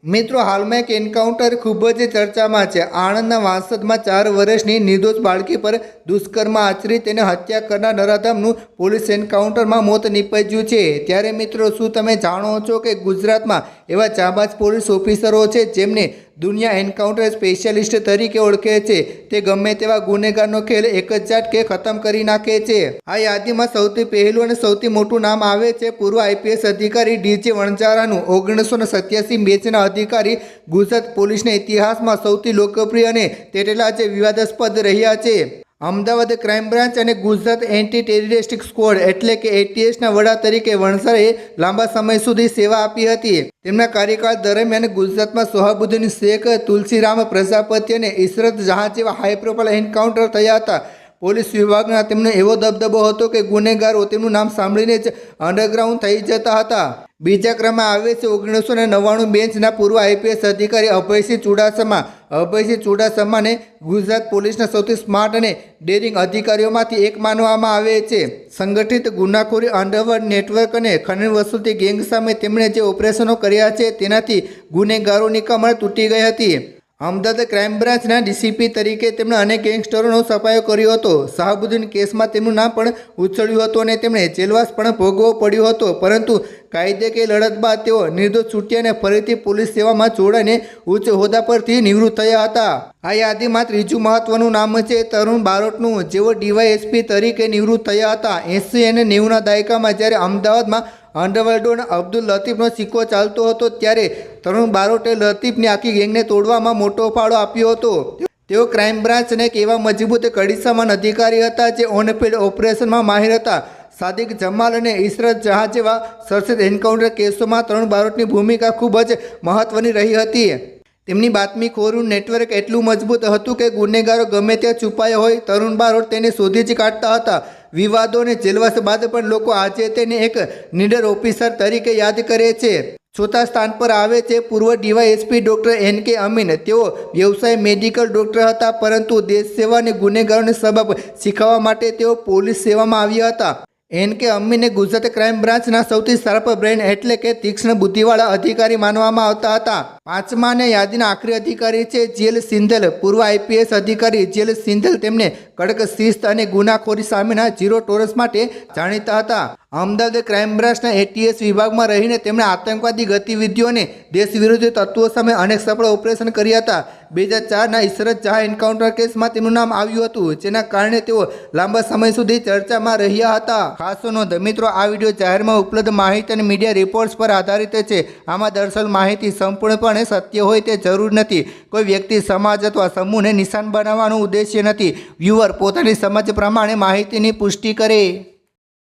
મિત્રો, હાલમાં એક એન્કાઉન્ટર ખૂબ જ ચર્ચામાં છે। આણંદના વાંસદમાં 4 વર્ષની નિર્દોષ બાળકી પર દુષ્કર્મ આચરી તેને હત્યા કરનાર નરાધમનું પોલીસ એન્કાઉન્ટરમાં મોત નીપજ્યું છે। ત્યારે મિત્રો, શું તમે જાણો છો કે ગુજરાતમાં એવા જાબાઝ પોલીસ ઓફિસરો છે જેમને દુનિયા એન્કાઉન્ટર સ્પેશિયાલિસ્ટ તરીકે ઓળખે છે। તે ગમે તેવા ગુનેગારનો ખેલ એક જ ઝાટકે ખતમ કરી નાખે છે। આ યાદીમાં સૌથી પહેલું અને સૌથી મોટું નામ આવે છે પૂર્વ આઈપીએસ અધિકારી ડીજે વણજારાનું। 1987 બેચના અધિકારી ગુજરાત પોલીસના ઇતિહાસમાં સૌથી લોકપ્રિય અને તેટલા જ વિવાદાસ્પદ રહ્યા છે। અમદાવાદ ક્રાઇમ બ્રાન્ચ અને ગુજરાત એન્ટી ટેરરિસ્ટિક સ્ક્વોડ એટલે કે એટીએસના વડા તરીકે વણઝારે લાંબા સમય સુધી સેવા આપી હતી। તેમના કાર્યકાળ દરમિયાન ગુજરાતમાં સોહાબુદ્દીન શેખ, તુલસીરામ પ્રજાપતિ અને ઇશરત જહાં જેવા હાઈ પ્રોફાઇલ એન્કાઉન્ટર થયા હતા। પોલીસ વિભાગના તેમનો એવો દબદબો હતો કે ગુનેગારો તેમનું નામ સાંભળીને જ અંડરગ્રાઉન્ડ થઈ જતા હતા। બીજા ક્રમે આવે છે 1999 બેચના પૂર્વ આઈપીએસ અધિકારી અભયસિંહ ચુડાસમા। અભયસિંહ ચુડાસમાને ગુજરાત પોલીસના સૌથી સ્માર્ટ અને ડેરિંગ અધિકારીઓમાંથી એક માનવામાં આવે છે। સંગઠિત ગુનાખોરી, અંડરવર્લ્ડ નેટવર્ક અને ખનન વસૂલતી ગેંગ સામે તેમણે જે ઓપરેશનો કર્યા છે તેનાથી ગુનેગારોની કમર તૂટી ગઈ હતી। અમદાવાદ ક્રાઇમ બ્રાન્ચના ડીસીપી તરીકે તેમણે અનેક ગેંગસ્ટરોનો સફાયો કર્યો હતો। શાહબુદ્દીન કેસમાં તેમનું નામ પણ ઉછળ્યું હતું અને તેમણે જેલવાસ પણ ભોગવવો પડ્યો હતો, પરંતુ કાયદેકીય લડત બાદ તેઓ નિર્દોષ છૂટ્યા અને ફરીથી પોલીસ સેવામાં જોડાઈને ઉચ્ચ હોદ્દા પરથી નિવૃત્ત થયા હતા। આ યાદીમાં ત્રીજું મહત્વનું નામ છે તરુણ બારોટનું, જેઓ ડીવાયએસપી તરીકે નિવૃત્ત થયા હતા। 80 અને 90ના દાયકામાં જ્યારે અમદાવાદમાં અંડરવર્લ્ડ ડોન અબ્દુલ લતીફનો સિક્કો ચાલતો હતો ત્યારે તરુણ બારોટે લતીફની આખી ગેંગને તોડવામાં મોટો ફાળો આપ્યો હતો। તેઓ ક્રાઇમ બ્રાન્ચના એક એવા મજબૂત કડીસામાન અધિકારી હતા જે ઓનફિલ્ડ ઓપરેશનમાં માહિર હતા। સાદિક જમાલ અને ઇશરત જહાં જેવા સર્ચિત એન્કાઉન્ટર કેસોમાં તરુણ બારોટની ભૂમિકા ખૂબ જ મહત્વની રહી હતી। તેમની બાતમીખોરીનું નેટવર્ક એટલું મજબૂત હતું કે ગુનેગારો ગમે ત્યાં છુપાયા હોય, તરુણ બારોટ તેને શોધી જ કાઢતા હતા। વિવાદો અને જેલવાસ બાદ પણ લોકો આજે તેને એક નીડર ઓફિસર તરીકે યાદ કરે છે। ચોથા સ્થાન પર આવે છે પૂર્વ ડીવાયએસપી ડૉક્ટર એન.કે. અમીન। તેઓ વ્યવસાય મેડિકલ ડૉક્ટર હતા, પરંતુ દેશ સેવા અને ગુનેગારોને સબક શીખવવા માટે તેઓ પોલીસ સેવામાં આવ્યા હતા। એન.કે. અમીને ગુજરાત ક્રાઇમ બ્રાન્ચના સૌથી શાર્પ બ્રેઇન એટલે કે તીક્ષ્ણ બુદ્ધિવાળા અધિકારી માનવામાં આવતા હતા। પાંચમા અને યાદીના આખરી અધિકારી છે જેલ સિંધલ, પૂર્વ આઈપીએસ અધિકારી જેલ સિંધલ। તેમને કડક શિસ્ત અને ગુનાખોરી સામેના ઝીરો ટોલરન્સ માટે જાણીતા હતા। અમદાવાદ ક્રાઇમ બ્રાન્ચના એટીએસ વિભાગમાં રહીને તેમણે આતંકવાદી ગતિવિધિઓ અને દેશ વિરોધી તત્વો સામે અનેક સફળ ઓપરેશન કર્યા હતા। 2004ના ઇશરત જહાં એન્કાઉન્ટર કેસમાં તેમનું નામ આવ્યું હતું, જેના કારણે તેઓ લાંબા સમય સુધી ચર્ચામાં રહ્યા હતા। ખાસ નોંધ મિત્રો, આ વિડીયો જાહેરમાં ઉપલબ્ધ માહિતી અને મીડિયા રિપોર્ટ્સ પર આધારિત છે। આમાં દર્શાવેલ માહિતી સંપૂર્ણપણે સત્ય હોય તે જરૂર નથી। કોઈ વ્યક્તિ, સમાજ અથવા સમૂહને નિશાન બનાવવાનો ઉદ્દેશ્ય નથી। વ્યુઅર પોતાની સમજ પ્રમાણે માહિતીની પુષ્ટિ કરે।